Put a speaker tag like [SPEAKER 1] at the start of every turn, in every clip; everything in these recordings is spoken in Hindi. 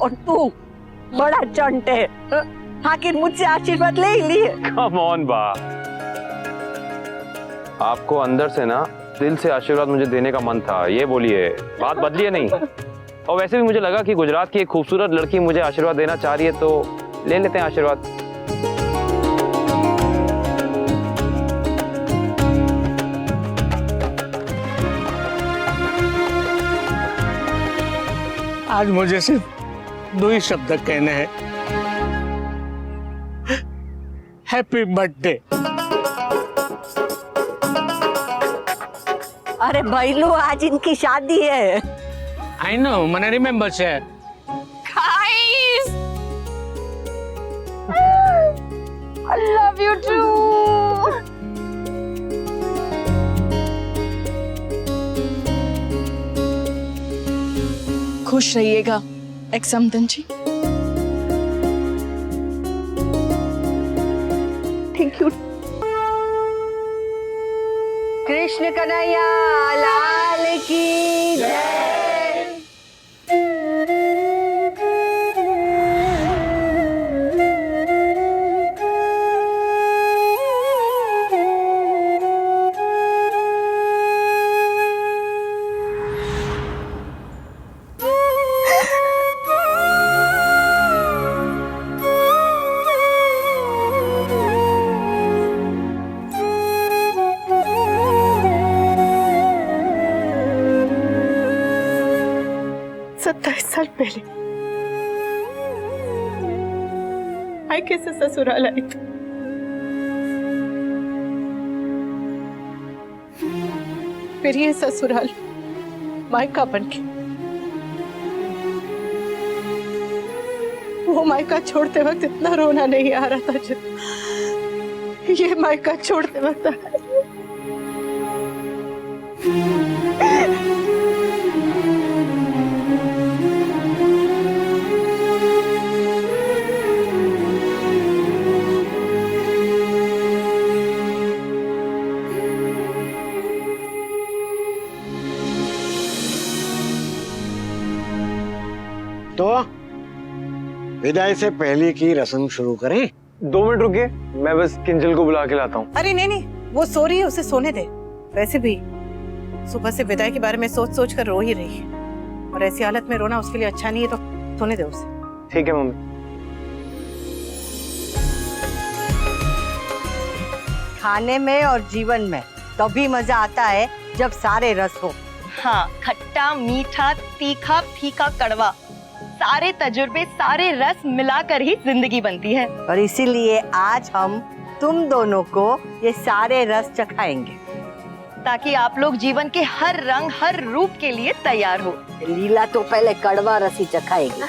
[SPEAKER 1] और तू बड़ा चंट है, आखिर मुझसे आशीर्वाद ले ही लिए।
[SPEAKER 2] कम ऑन बा, आपको अंदर से ना दिल से आशीर्वाद मुझे देने का मन था, ये बोलिए, बात बदली है नहीं। और वैसे भी मुझे लगा कि गुजरात की एक खूबसूरत लड़की मुझे आशीर्वाद देना चाह रही है, तो ले लेते हैं आशीर्वाद।
[SPEAKER 3] आज मुझे सिर्फ 2 ही शब्द कहने हैं, हैप्पी बर्थडे।
[SPEAKER 1] अरे भैलू, आज इनकी शादी है।
[SPEAKER 3] आई नो, मैंने रिमेम्बर से।
[SPEAKER 4] Guys, I love you too. खुश रहिएगा एक्समदन जी।
[SPEAKER 1] Thank you. कृष्ण कन्हैया लाल की जय।
[SPEAKER 5] साल पहले मायके से ससुराल आई थी। फिर ये ससुराल मायका बन के, वो मायका छोड़ते वक्त इतना रोना नहीं आ रहा था जितना ये मायका छोड़ते वक्त आ रहा था।
[SPEAKER 6] तो विदाई से पहले की रस्म शुरू करें?
[SPEAKER 2] 2 मिनट रुकिए, मैं बस किंजल को बुला के लाता हूँ।
[SPEAKER 5] अरे नहीं नहीं, वो सो रही है, उसे सोने दे। वैसे भी सुबह से विदाई के बारे में सोच सोच कर रो ही रही है, और ऐसी हालत में रोना उसके लिए अच्छा नहीं है, तो सोने दे उसे।
[SPEAKER 2] ठीक है मम्मी।
[SPEAKER 1] खाने में और जीवन में तभी मजा आता है जब सारे रस हो।
[SPEAKER 4] हाँ, खट्टा, मीठा, तीखा, फीका, कड़वा, सारे तजुर्बे, सारे रस मिलाकर ही जिंदगी बनती है।
[SPEAKER 1] और इसीलिए आज हम तुम दोनों को ये सारे रस चखाएंगे,
[SPEAKER 4] ताकि आप लोग जीवन के हर रंग, हर रूप के लिए तैयार हो।
[SPEAKER 1] लीला तो पहले कड़वा रस ही चखाएगी।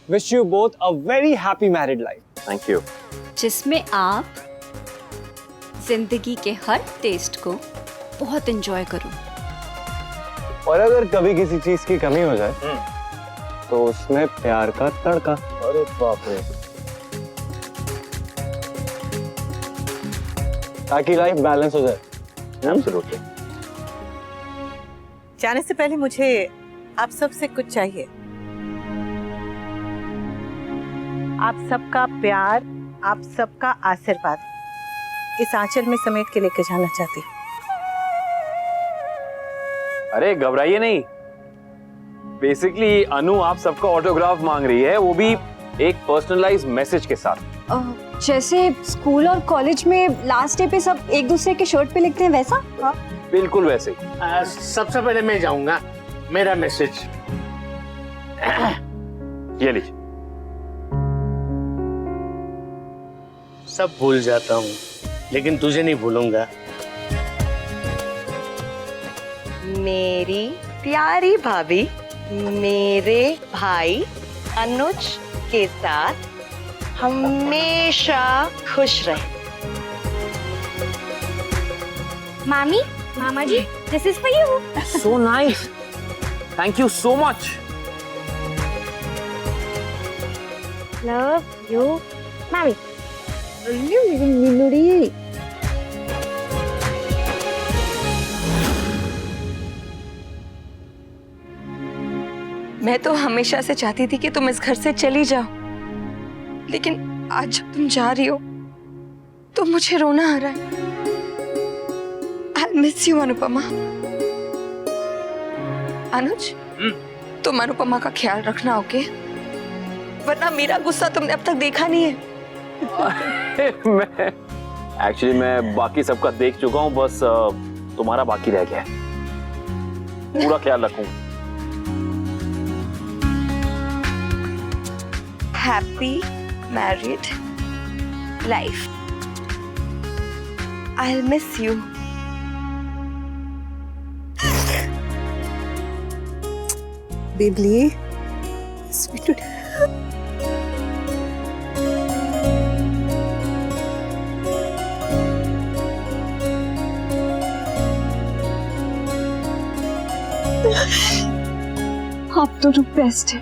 [SPEAKER 7] Wish you both a very happy married life.
[SPEAKER 2] Thank you.
[SPEAKER 8] जिसमें आप जिंदगी के हर टेस्ट को बहुत एंजॉय करो।
[SPEAKER 7] और अगर कभी किसी चीज की कमी हो जाए तो उसमें प्यार का तड़का।
[SPEAKER 2] अरे बाप रे।
[SPEAKER 7] ताकि लाइफ बैलेंस हो जाए।
[SPEAKER 2] एब्सोल्युटली।
[SPEAKER 5] जाने से पहले मुझे आप सबसे कुछ चाहिए। आप सबका प्यार, आप सबका आशीर्वाद इस आंचल में समेट के लेके जाना चाहती हूँ।
[SPEAKER 2] अरे घबराइए नहीं, बेसिकली अनु आप सबका ऑटोग्राफ मांग रही है, वो भी एक पर्सनलाइज्ड मैसेज के साथ।
[SPEAKER 8] जैसे स्कूल और कॉलेज में लास्ट डे पे सब एक दूसरे के शर्ट पे लिखते हैं, वैसा?
[SPEAKER 2] बिल्कुल वैसे ही।
[SPEAKER 3] सबसे पहले मैं जाऊंगा, मेरा मैसेज।
[SPEAKER 2] ये लीजिए।
[SPEAKER 3] सब भूल जाता हूँ, लेकिन तुझे नहीं भूलूंगा।
[SPEAKER 4] मेरी प्यारी भाभी मेरे भाई अनुज के साथ हमेशा खुश रहे।
[SPEAKER 8] मामी, मामा जी, this is for you.
[SPEAKER 2] So nice. Thank you so much.
[SPEAKER 8] Love you, Mommy. Minuri.
[SPEAKER 4] मैं तो हमेशा से चाहती थी कि तुम इस घर से चली जाओ, लेकिन आज जब तुम जा रही हो तो मुझे रोना आ रहा है। I'll miss you, Anupama. अनुज, तुम अनुपमा का ख्याल रखना, ओके? वरना मेरा गुस्सा तुमने अब तक देखा नहीं है।
[SPEAKER 2] मैं बाकी सबका देख चुका हूँ, बस तुम्हारा बाकी रह गया है। पूरा ख्याल रखूंगा।
[SPEAKER 4] Happy married life. I'll miss you.
[SPEAKER 5] Baby, sweet.
[SPEAKER 8] आप तो लोग बेस्ट है,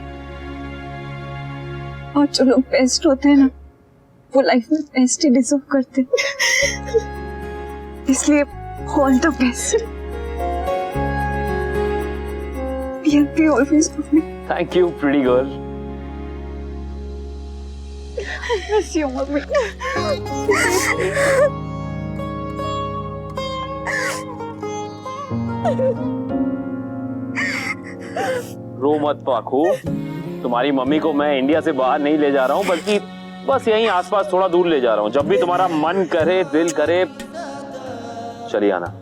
[SPEAKER 8] और जो लोग बेस्ट होते हैं ना, वो लाइफ में बेस्ट ही डिजर्व करते हैं। इसलिए all the best. Be always with me.
[SPEAKER 2] Thank you pretty girl.
[SPEAKER 8] Miss you, Mommy.
[SPEAKER 2] रो मत पाखू, तुम्हारी मम्मी को मैं इंडिया से बाहर नहीं ले जा रहा हूँ, बल्कि बस यहीं आसपास थोड़ा दूर ले जा रहा हूँ। जब भी तुम्हारा मन करे, दिल करे, चली आना।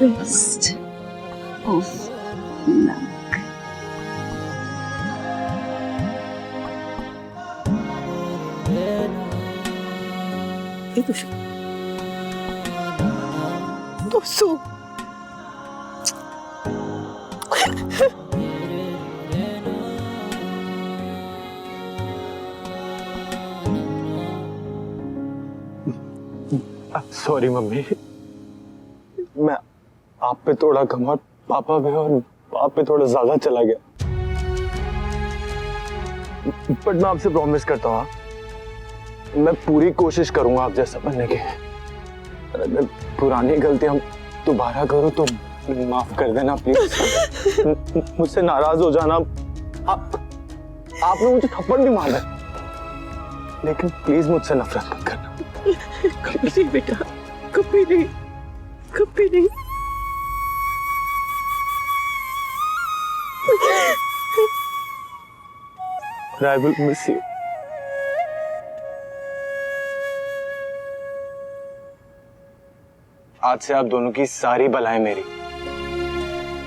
[SPEAKER 8] Best of luck.
[SPEAKER 5] ये तो सो
[SPEAKER 7] सॉरी मम्मी, मैं आप पे थोड़ा कम और पापा पे और आप पे थोड़ा ज्यादा चला गया। बट मैं आपसे प्रॉमिस करता हूँ, मैं पूरी कोशिश करूंगा आप जैसा बनने की। अगर पुरानी गलतियां दोबारा करूं तो माफ कर देना प्लीज। मुझसे नाराज हो जाना। आपने मुझे थप्पड़ भी मारा, लेकिन प्लीज मुझसे नफरत मत करना।
[SPEAKER 5] कभी नहीं बेटा, कभी नहीं, कभी नहीं।
[SPEAKER 7] I will miss you. आज से आप दोनों की सारी बलाएं मेरी।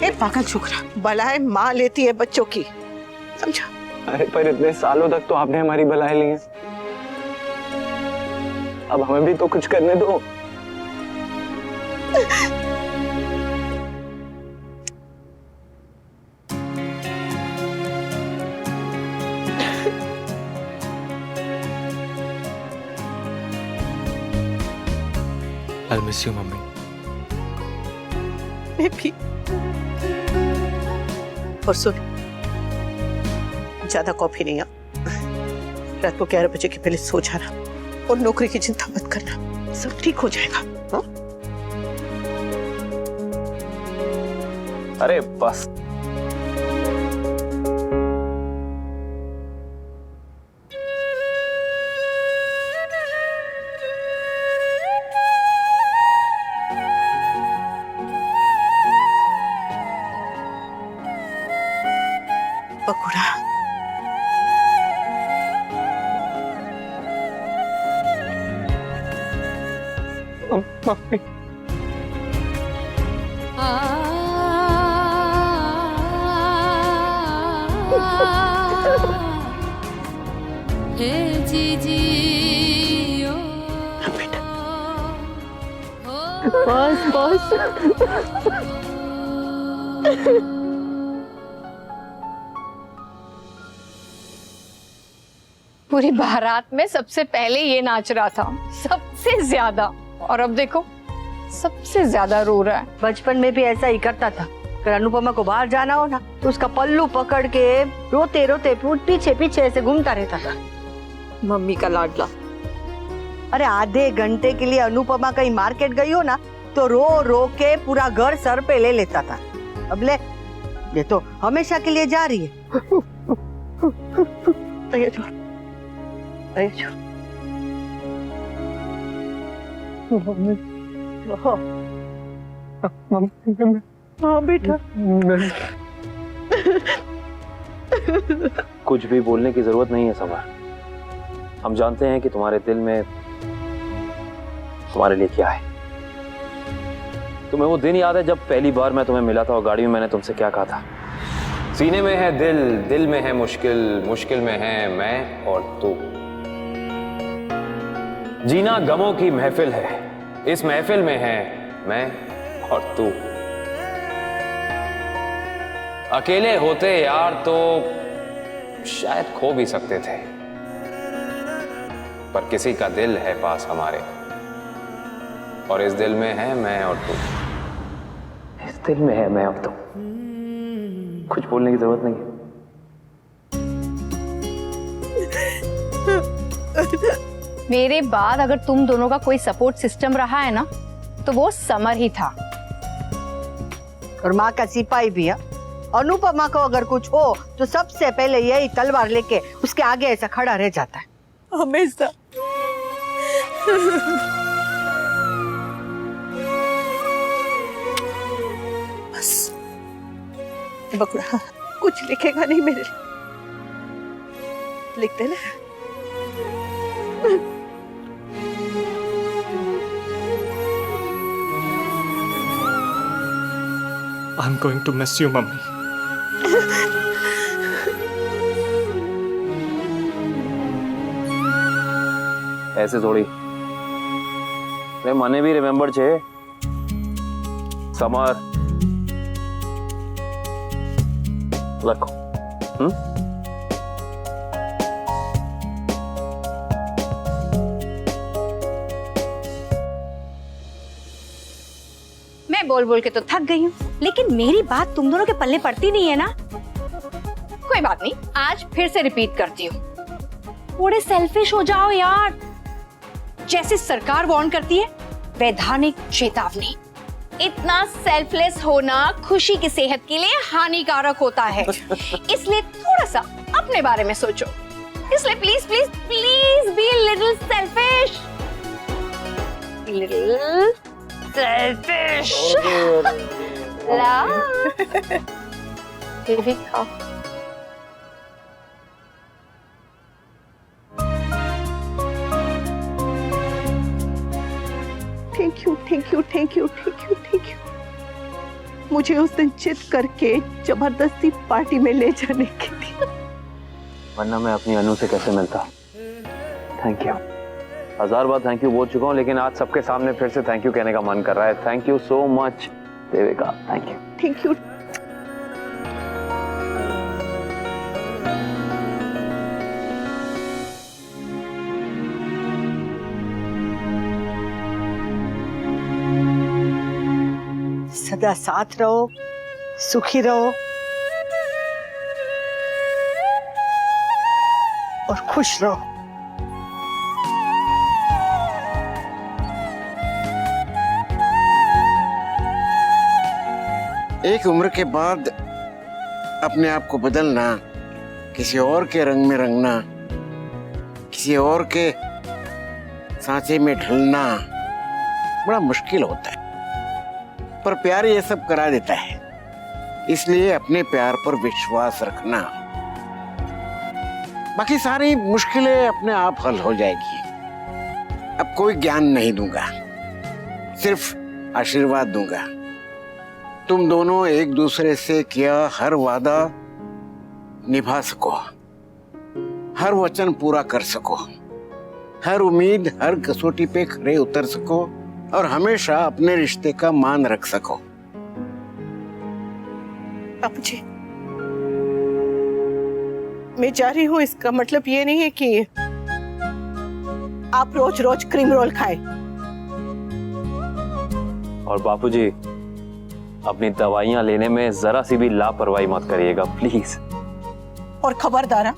[SPEAKER 5] ए पागल छोकरा, बलाएं माँ लेती है बच्चों की, समझा?
[SPEAKER 7] अरे पर इतने सालों तक तो आपने हमारी बलाएं ली हैं, अब हमें भी तो कुछ करने दो।
[SPEAKER 9] I'll miss you, mummy.
[SPEAKER 5] मैं भी। और सुन, ज्यादा कॉफी नहीं, रात को 11 बजे के पहले सो जाना, और नौकरी की चिंता मत करना, सब ठीक हो जाएगा। हाँ?
[SPEAKER 2] अरे बस।
[SPEAKER 5] पकोड़ा
[SPEAKER 7] मम्मी,
[SPEAKER 5] बस बस।
[SPEAKER 10] पूरी बारात में सबसे पहले ये नाच रहा था, सबसे ज्यादा। और अब देखो सबसे ज्यादा रो रहा है।
[SPEAKER 1] बचपन में भी ऐसा ही करता था। अगर अनुपमा को बाहर जाना हो ना तो उसका पल्लू पकड़ के रोते रोते पीछे पीछे ऐसे घूमता रहता था।
[SPEAKER 4] मम्मी का लाडला।
[SPEAKER 1] अरे आधे घंटे के लिए अनुपमा कहीं मार्केट गई हो ना तो रो रो के पूरा घर सर पे ले लेता था। अब ले, ये तो हमेशा के लिए जा रही है। हाँ बेटा।
[SPEAKER 2] कुछ भी बोलने की जरूरत नहीं है समर। हम जानते हैं कि तुम्हारे दिल में तुम्हारे लिए क्या है। तुम्हें वो दिन याद है जब पहली बार मैं तुम्हें मिला था और गाड़ी में मैंने तुमसे क्या कहा था? सीने में है दिल, दिल में है मुश्किल, मुश्किल में है मैं और तू। जीना गमों की महफिल है, इस महफिल में है मैं और तू। अकेले होते यार तो शायद खो भी सकते थे, पर किसी का दिल है पास हमारे, और इस दिल में है मैं और तू। इस दिल में है मैं और तू। कुछ बोलने की जरूरत नहीं है।
[SPEAKER 10] मेरे बाद अगर तुम दोनों का कोई सपोर्ट सिस्टम रहा है ना तो वो समर ही था।
[SPEAKER 1] और माँ का सिपाही भी है। अनुपमा को अगर कुछ हो तो सबसे पहले यही तलवार लेके उसके आगे ऐसा खड़ा रह जाता है हमेशा।
[SPEAKER 5] बस बकरा कुछ लिखेगा नहीं मेरे लिए, लिख देना।
[SPEAKER 9] I'm going to miss you, mummy.
[SPEAKER 2] ऐसे थोड़ी મને भी रिमेम्बर छे समर। रखो।
[SPEAKER 10] मैं बोल बोल के तो थक गई हूँ, लेकिन मेरी बात तुम दोनों के पल्ले पड़ती नहीं है ना। कोई बात नहीं, आज फिर से रिपीट करती हूँ। थोड़े सेल्फिश हो जाओ यार। जैसे सरकार वार्न करती है, वैधानिक चेतावनी। इतना सेल्फलेस होना खुशी की सेहत के लिए हानिकारक होता है। इसलिए थोड़ा सा अपने बारे में सोचो। इसलिए please please please be little selfish. Little selfish. ला बेबी खाओ।
[SPEAKER 5] Thank you thank you thank you thank you thank you, मुझे उस दिन चित करके जबरदस्ती पार्टी में ले जाने के लिए।
[SPEAKER 2] वरना मैं अपनी अनु से कैसे मिलता। Thank you. 1000 bar thank you बोल चुका हूँ, लेकिन आज सबके सामने फिर से थैंक यू कहने का मन कर रहा है। Thank you so much Devika. Thank you.
[SPEAKER 5] Thank you.
[SPEAKER 1] सदा साथ रहो, सुखी रहो और खुश रहो।
[SPEAKER 6] एक उम्र के बाद अपने आप को बदलना, किसी और के रंग में रंगना, किसी और के सांचे में ढलना बड़ा मुश्किल होता है, पर प्यार ये सब करा देता है। इसलिए अपने प्यार पर विश्वास रखना, बाकी सारी मुश्किलें अपने आप हल हो जाएगी। अब कोई ज्ञान नहीं दूंगा, सिर्फ आशीर्वाद दूंगा। तुम दोनों एक दूसरे से किया हर वादा निभा सको, हर वचन पूरा कर सको, हर उम्मीद हर कसौटी पे खरे उतर सको और हमेशा अपने रिश्ते का मान रख सको।
[SPEAKER 5] बाबूजी, मैं जा रही हूँ इसका मतलब ये नहीं है कि आप रोज रोज क्रीम रोल खाएं।
[SPEAKER 2] और बापूजी, अपनी दवाइयां लेने में जरा सी भी लापरवाही मत करिएगा प्लीज।
[SPEAKER 5] और खबरदार,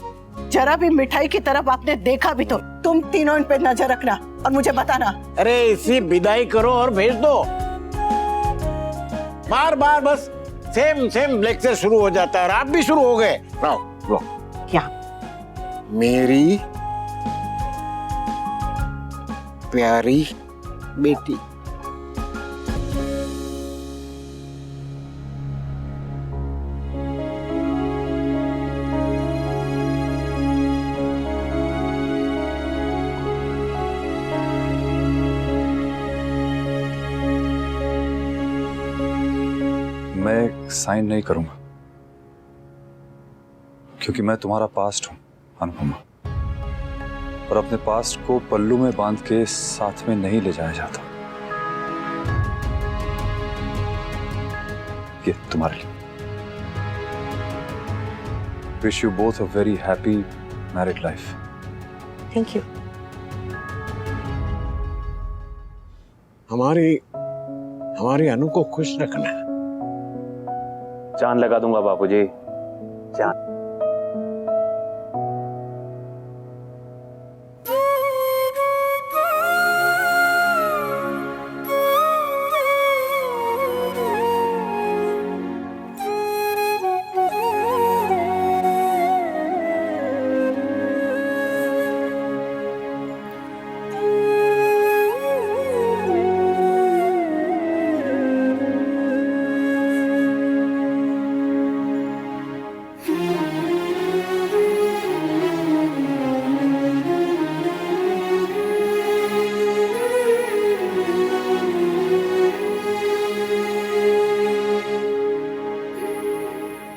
[SPEAKER 5] जरा भी मिठाई की तरफ आपने देखा भी तो तुम तीनों इन पे नजर रखना और मुझे बताना।
[SPEAKER 6] अरे इसी विदाई करो और भेज दो। बार बार बस सेम सेम लेक्चर शुरू हो जाता है और आप भी शुरू हो गए। लो
[SPEAKER 5] क्या?
[SPEAKER 6] मेरी प्यारी बेटी।
[SPEAKER 11] मैं साइन नहीं करूंगा क्योंकि मैं तुम्हारा पास्ट हूं अनुपमा, और अपने पास्ट को पल्लू में बांध के साथ में नहीं ले जाया जाता। ये तुम्हारे लिए। Wish you both a very happy married life.
[SPEAKER 5] Thank you.
[SPEAKER 6] हमारी अनु को खुश रखना।
[SPEAKER 2] चांद लगा दूंगा बापूजी, चांद।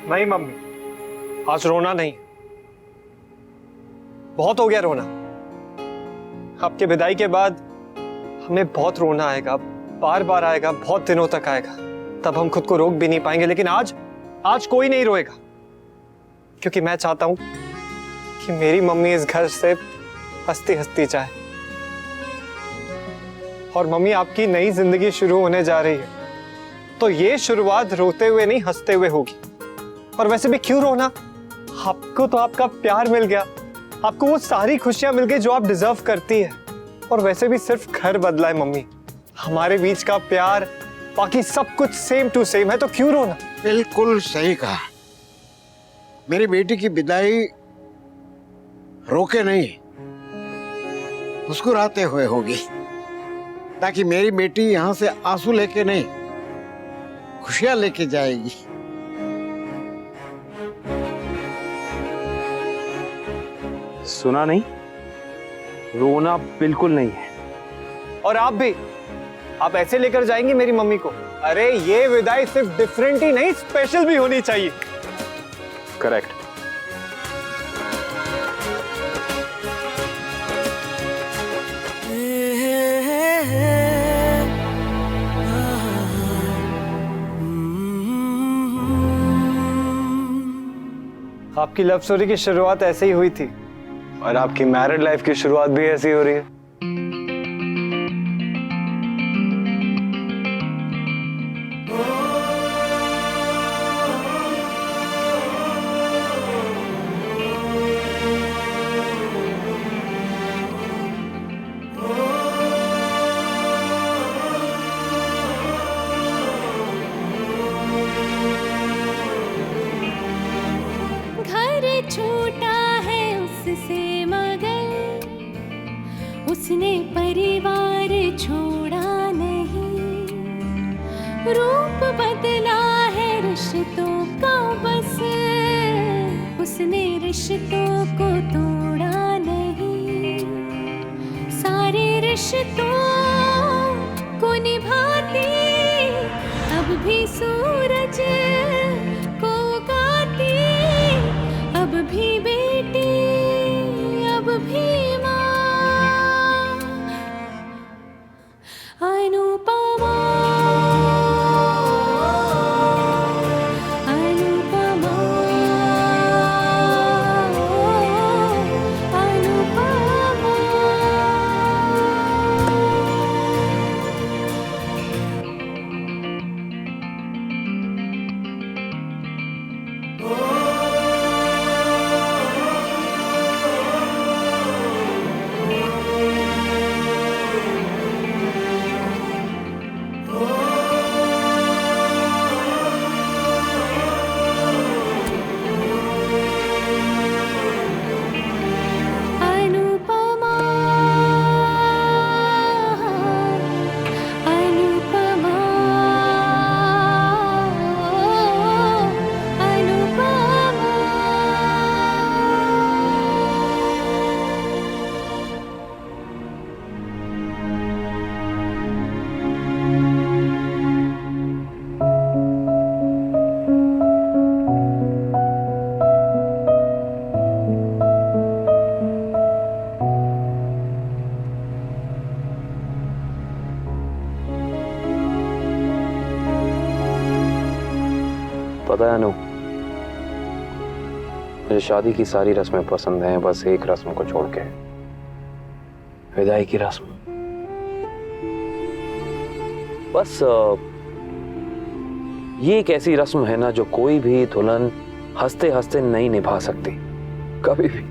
[SPEAKER 9] नहीं मम्मी, आज रोना नहीं। बहुत हो गया रोना। आपके विदाई के बाद हमें बहुत रोना आएगा, बार बार आएगा, बहुत दिनों तक आएगा। तब हम खुद को रोक भी नहीं पाएंगे। लेकिन आज कोई नहीं रोएगा, क्योंकि मैं चाहता हूं कि मेरी मम्मी इस घर से हंसती हंसती जाए। और मम्मी, आपकी नई जिंदगी शुरू होने जा रही है, तो ये शुरुआत रोते हुए नहीं हंसते हुए होगी। और वैसे भी क्यों रोना? आपको तो आपका प्यार मिल गया, आपको वो सारी खुशियां मिल गई जो आप डिजर्व करती है। और वैसे भी सिर्फ घर बदला है मम्मी, हमारे बीच का प्यार, बाकी सब कुछ सेम टू सेम है, तो क्यों रोना?
[SPEAKER 6] बिल्कुल सही कहा। मेरी बेटी की विदाई रोके नहीं, मुस्कुराते हुए होगी, ताकि मेरी बेटी यहां से आंसू लेके नहीं, खुशियां लेके जाएगी।
[SPEAKER 2] सुना नहीं? रोना बिल्कुल नहीं है।
[SPEAKER 9] और आप भी, आप ऐसे लेकर जाएंगे मेरी मम्मी को? अरे ये विदाई सिर्फ डिफरेंट ही नहीं, स्पेशल भी होनी चाहिए।
[SPEAKER 2] करेक्ट।
[SPEAKER 9] आपकी लव स्टोरी की शुरुआत ऐसे ही हुई थी, और आपकी मैरिड लाइफ की शुरुआत भी ऐसी हो रही है।
[SPEAKER 12] छोटा है उससे मगर उसने परिवार छोड़ा नहीं। रूप बदला है रिश्तों का बस, उसने रिश्तों को तोड़ा नहीं। सारे रिश्तों को निभाती अब भी सूरज को उगाती, अब भी बेटी अब भी माँ। अनुपमा अनुपमा
[SPEAKER 2] पता है अनु, मुझे शादी की सारी रस्में पसंद हैं, बस एक रस्म को छोड़ के, विदाई की रस्म। बस ये एक ऐसी रस्म है ना जो कोई भी दुल्हन हंसते हंसते नहीं निभा सकती कभी भी।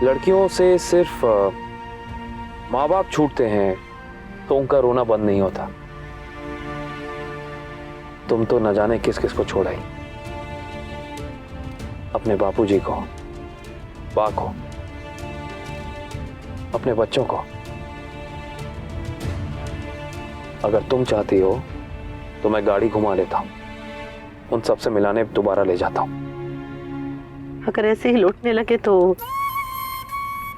[SPEAKER 2] लड़कियों से सिर्फ माँ बाप छूटते हैं तो उनका रोना बंद नहीं होता। तुम तो न जाने किस किस को छोड़ा ही, अपने बापूजी को, बा को, अपने बच्चों को। अगर तुम चाहती हो तो मैं गाड़ी घुमा लेता हूं, उन सबसे मिलाने दोबारा ले जाता हूं।
[SPEAKER 5] अगर ऐसे ही लौटने लगे तो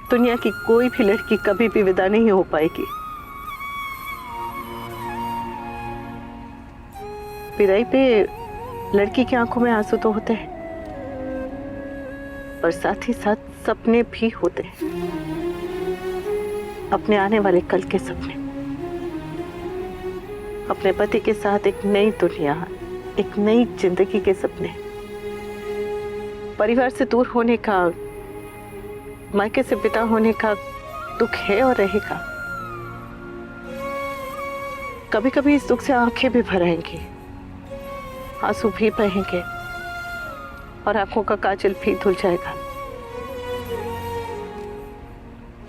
[SPEAKER 5] दुनिया की कोई भी लड़की कभी भी विदा नहीं हो पाएगी। विदाई पे लड़की की आंखों में आंसू तो होते हैं, पर साथ ही साथ सपने भी होते हैं, अपने आने वाले कल के सपने, अपने पति के साथ एक नई दुनिया, एक नई जिंदगी के सपने। परिवार से दूर होने का, मायके से विदा होने का दुख है और रहेगा। कभी कभी इस दुख से आंखें भी भर आएंगी, आंसू भी बहेंगे और आंखों का काजल भी धुल जाएगा।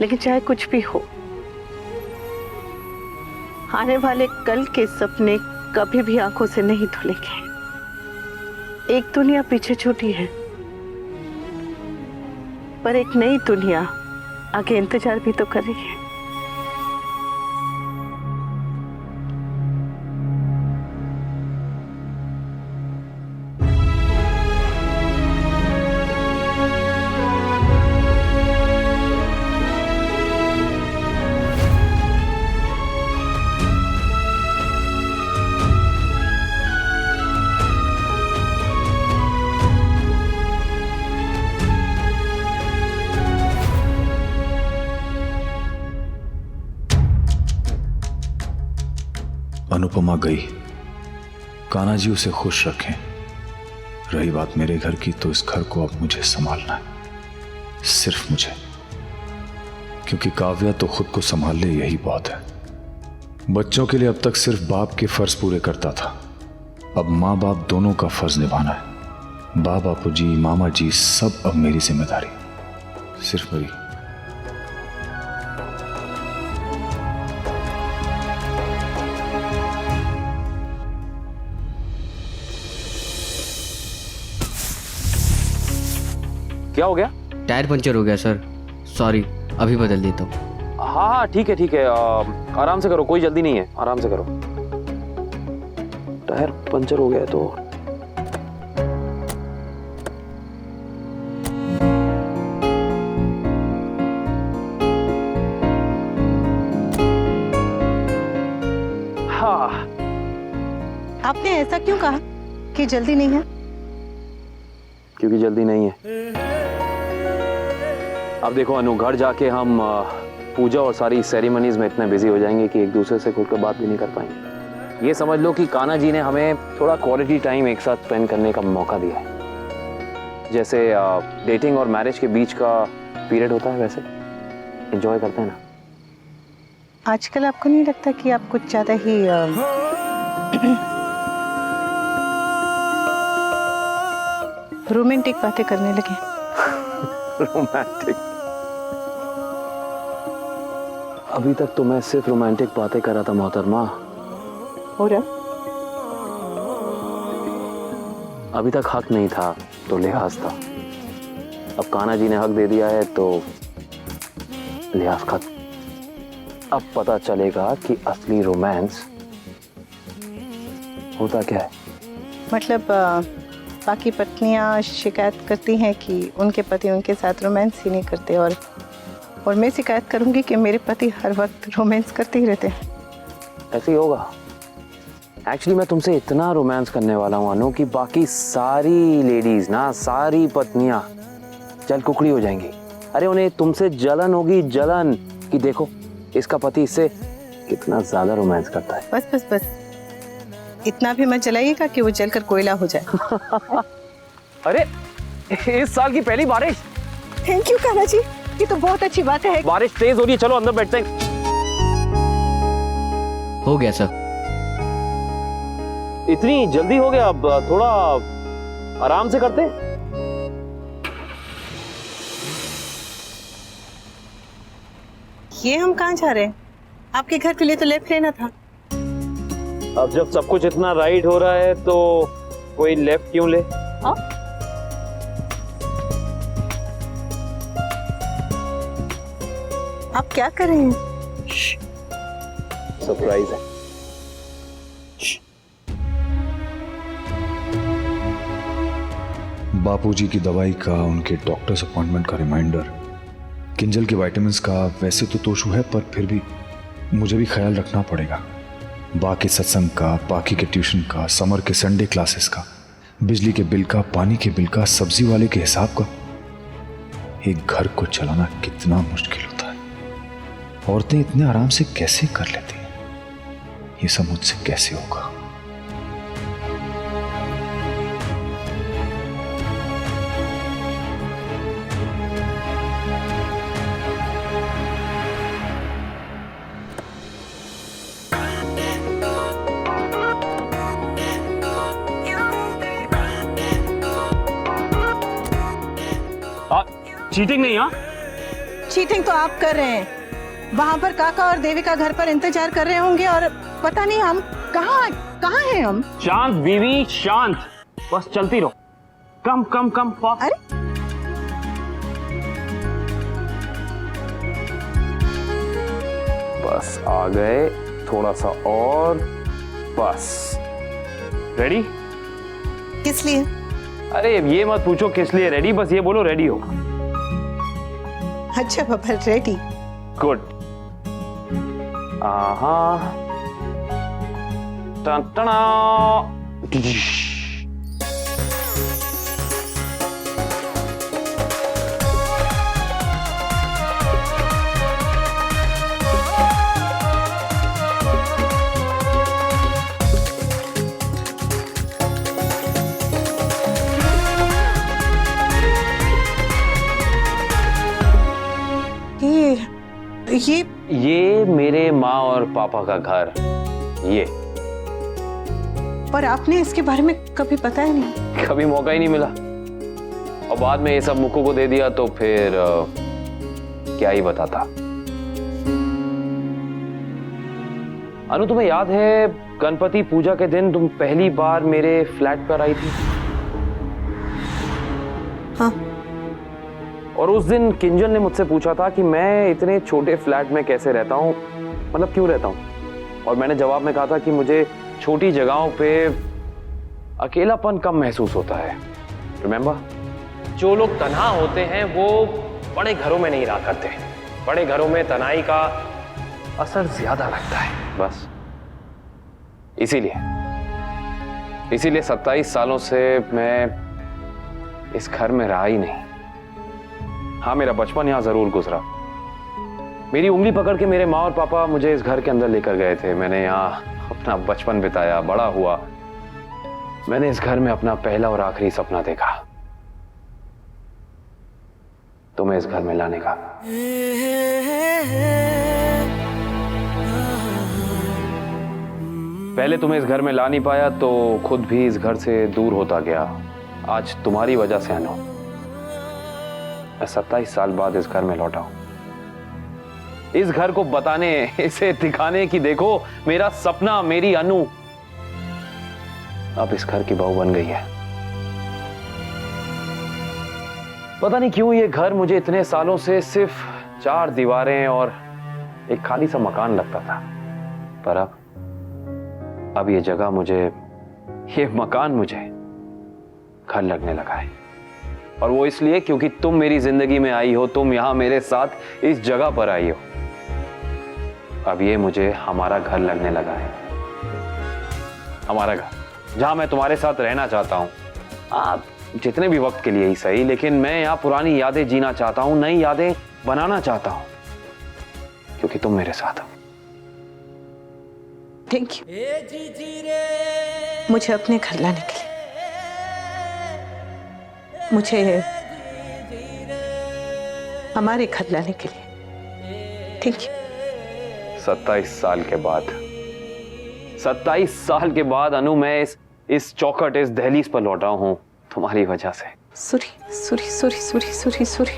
[SPEAKER 5] लेकिन चाहे कुछ भी हो, आने वाले कल के सपने कभी भी आंखों से नहीं धुलेंगे। एक दुनिया पीछे छूटी है, पर एक नई दुनिया आगे इंतजार भी तो कर रही है।
[SPEAKER 11] अनुपमा गई, कान्हा जी उसे खुश रखें। रही बात मेरे घर की, तो इस घर को अब मुझे संभालना है, सिर्फ मुझे, क्योंकि काव्या तो खुद को संभाल ले यही बहुत है। बच्चों के लिए अब तक सिर्फ बाप के फर्ज पूरे करता था, अब माँ बाप दोनों का फर्ज निभाना है। बापू जी, मामा जी, सब अब मेरी जिम्मेदारी, सिर्फ मेरी।
[SPEAKER 2] क्या हो गया?
[SPEAKER 13] टायर पंचर हो गया सर, सॉरी, अभी बदल देता हूँ।
[SPEAKER 2] हाँ हाँ ठीक है ठीक है, आराम से करो, कोई जल्दी नहीं है, आराम से करो। टायर पंचर हो गया तो हाँ।
[SPEAKER 5] आपने ऐसा क्यों कहा कि जल्दी नहीं है?
[SPEAKER 2] क्योंकि जल्दी नहीं है। अब देखो अनु, घर जाके हम पूजा और सारी सेरेमनीज में इतने बिजी हो जाएंगे कि एक दूसरे से खुलकर बात भी नहीं कर पाएंगे। ये समझ लो कि कान्हा जी ने हमें थोड़ा क्वालिटी टाइम एक साथ स्पेंड करने का मौका दिया है। जैसे डेटिंग और मैरिज के बीच का पीरियड होता है, वैसे एंजॉय करते हैं ना।
[SPEAKER 5] आजकल आपको नहीं लगता कि आप कुछ ज्यादा ही रोमांटिक बातें करने लगे?
[SPEAKER 2] रोमांटिक? अभी तक तो मैं सिर्फ रोमांटिक बातें कर रहा था मोहतरमा।
[SPEAKER 5] और
[SPEAKER 2] अभी तक हक नहीं था तो लिहाज था, अब कान्हा जी ने हक दे दिया है तो लिहाज खत्म। अब पता चलेगा कि असली रोमांस होता क्या है।
[SPEAKER 5] मतलब बाकी पत्नियां शिकायत करती हैं कि उनके पति उनके साथ रोमांस ही नहीं करते, और मैं शिकायत करूंगी कि मेरे पति हर वक्त रोमांस करते ही रहते हैं।
[SPEAKER 2] ऐसे ही होगा। एक्चुअली मैं तुमसे इतना रोमांस करने वाला हूँ अनु कि बाकी सारी लेडीज ना, सारी पत्नियां जल कुकड़ी हो जाएंगी। अरे उन्हें तुमसे जलन होगी, जलन कि देखो इसका पति इससे कितना ज्यादा रोमांस करता है।
[SPEAKER 5] बस बस बस, इतना भी मत जलाइएगा कि वो जलकर कोयला हो जाए।
[SPEAKER 2] अरे इस साल की पहली बारिश।
[SPEAKER 5] थैंक यू कान्हा जी, ये तो बहुत अच्छी बात है।
[SPEAKER 2] बारिश तेज हो रही है, चलो अंदर बैठते हैं।
[SPEAKER 13] हो गया सर।
[SPEAKER 2] इतनी जल्दी हो गया? अब थोड़ा आराम से करते।
[SPEAKER 5] ये हम कहाँ जा रहे हैं? आपके घर के लिए तो लेफ्ट लेना था।
[SPEAKER 2] अब जब सब कुछ इतना राइट हो रहा है तो कोई लेफ्ट क्यों ले?
[SPEAKER 5] आप क्या कर रहे हैं?
[SPEAKER 2] सरप्राइज है।
[SPEAKER 11] बापूजी की दवाई का, उनके डॉक्टर्स अपॉइंटमेंट का रिमाइंडर, किंजल के विटामिन्स का। वैसे तो तोशु है पर फिर भी मुझे भी ख्याल रखना पड़ेगा। बाकी सत्संग का, बाकी के ट्यूशन का, समर के संडे क्लासेस का, बिजली के बिल का, पानी के बिल का, सब्जी वाले के हिसाब का। एक घर को चलाना कितना मुश्किल होता है। औरतें इतने आराम से कैसे कर लेती हैं? ये सब मुझसे कैसे होगा?
[SPEAKER 2] चीटिंग नहीं। हाँ,
[SPEAKER 5] चीटिंग तो आप कर रहे हैं। वहां पर काका और देविका घर पर इंतजार कर रहे होंगे और पता नहीं हम कहाँ हैं हम।
[SPEAKER 2] शांत बीवी शांत, बस चलती रहो। कम कम कम फास्ट।
[SPEAKER 5] अरे
[SPEAKER 2] बस आ गए, थोड़ा सा और, बस। रेडी?
[SPEAKER 5] किस लिए?
[SPEAKER 2] अरे ये मत पूछो किस लिए रेडी, बस ये बोलो रेडी हो।
[SPEAKER 5] अच्छा पापा, रेडी।
[SPEAKER 2] गुड। आहा, टन टना। ये मेरे माँ और पापा का घर। ये
[SPEAKER 5] पर आपने इसके बारे में कभी बताया नहीं।
[SPEAKER 2] कभी मौका ही नहीं मिला, और बाद में ये सब मुक्कू को दे दिया तो फिर क्या ही बताता। अनु, तुम्हें याद है गणपति पूजा के दिन तुम पहली बार मेरे फ्लैट पर आई थी?
[SPEAKER 5] हाँ।
[SPEAKER 2] और उस दिन किंजल ने मुझसे पूछा था कि मैं इतने छोटे फ्लैट में कैसे रहता हूँ, मतलब क्यों रहता हूँ। और मैंने जवाब में कहा था कि मुझे छोटी जगहों पे अकेलापन कम महसूस होता है। रिमेंबर? जो लोग तन्हा होते हैं वो बड़े घरों में नहीं रहा करते। बड़े घरों में तन्हाई का असर ज्यादा लगता है। बस इसीलिए 27 सालों से मैं इस घर में रहा ही नहीं। हाँ, मेरा बचपन यहां जरूर गुजरा। मेरी उंगली पकड़ के मेरे माँ और पापा मुझे इस घर के अंदर लेकर गए थे। मैंने यहाँ अपना बचपन बिताया, बड़ा हुआ। मैंने इस घर में अपना पहला और आखिरी सपना देखा, तुम्हें इस घर में लाने का। पहले तुम्हें इस घर में ला नहीं पाया तो खुद भी इस घर से दूर होता गया। आज तुम्हारी वजह से अनु, मैं 27 साल बाद इस घर में लौटा हूं। इस घर को बताने, इसे दिखाने कि देखो मेरा सपना, मेरी अनु अब इस घर की बहू बन गई है। पता नहीं क्यों ये घर मुझे इतने सालों से सिर्फ 4 दीवारें और एक खाली सा मकान लगता था, पर अब ये जगह मुझे, ये मकान मुझे घर लगने लगा है। और वो इसलिए क्योंकि तुम मेरी जिंदगी में आई हो, तुम यहां मेरे साथ इस जगह पर आई हो। अब ये मुझे हमारा घर लगने लगा है। हमारा घर जहां मैं तुम्हारे साथ रहना चाहता हूं। आप जितने भी वक्त के लिए ही सही, लेकिन मैं यहां पुरानी यादें जीना चाहता हूं, नई यादें बनाना चाहता हूं, क्योंकि तुम मेरे साथ हो।
[SPEAKER 5] थैंक यू मुझे अपने घर लाने के लिए, मुझे हमारे घर लाने के लिए थैंक यू।
[SPEAKER 2] 27 साल के बाद, 27 साल के बाद अनु मैं इस चौखट, इस दहलीज पर लौटा हूं तुम्हारी वजह से।
[SPEAKER 5] Sorry sorry sorry sorry sorry sorry,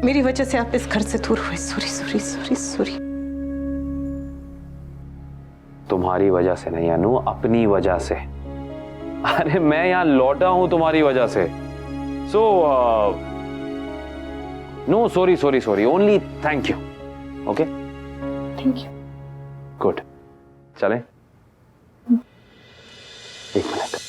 [SPEAKER 5] मेरी वजह से आप इस घर से दूर हुए। Sorry sorry sorry sorry.
[SPEAKER 2] तुम्हारी वजह से नहीं अनु, अपनी वजह से। अरे मैं यहां लौटा हूं तुम्हारी वजह से। So no sorry sorry sorry, only thank you. Okay
[SPEAKER 5] thank you.
[SPEAKER 2] Good, चले? एक मिनट।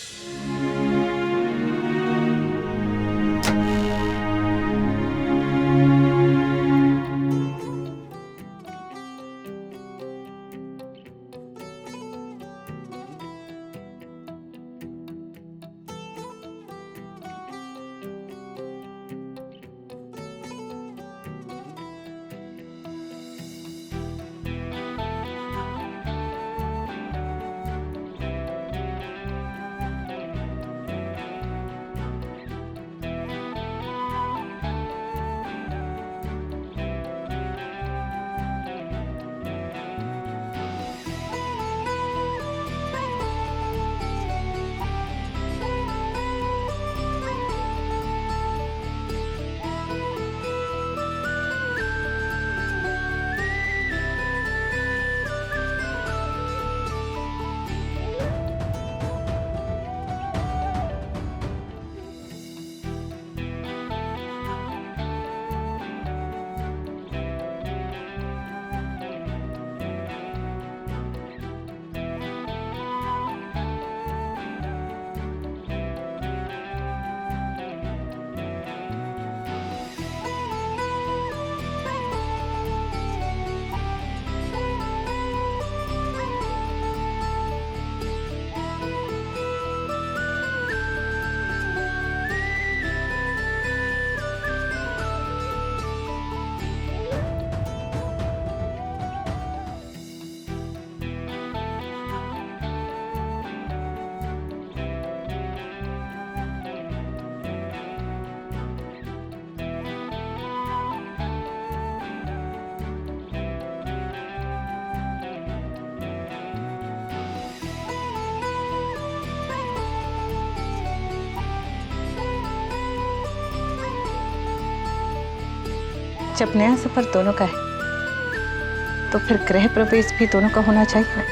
[SPEAKER 5] जब नया सफर दोनों का है तो फिर गृह प्रवेश भी दोनों का होना चाहिए ना।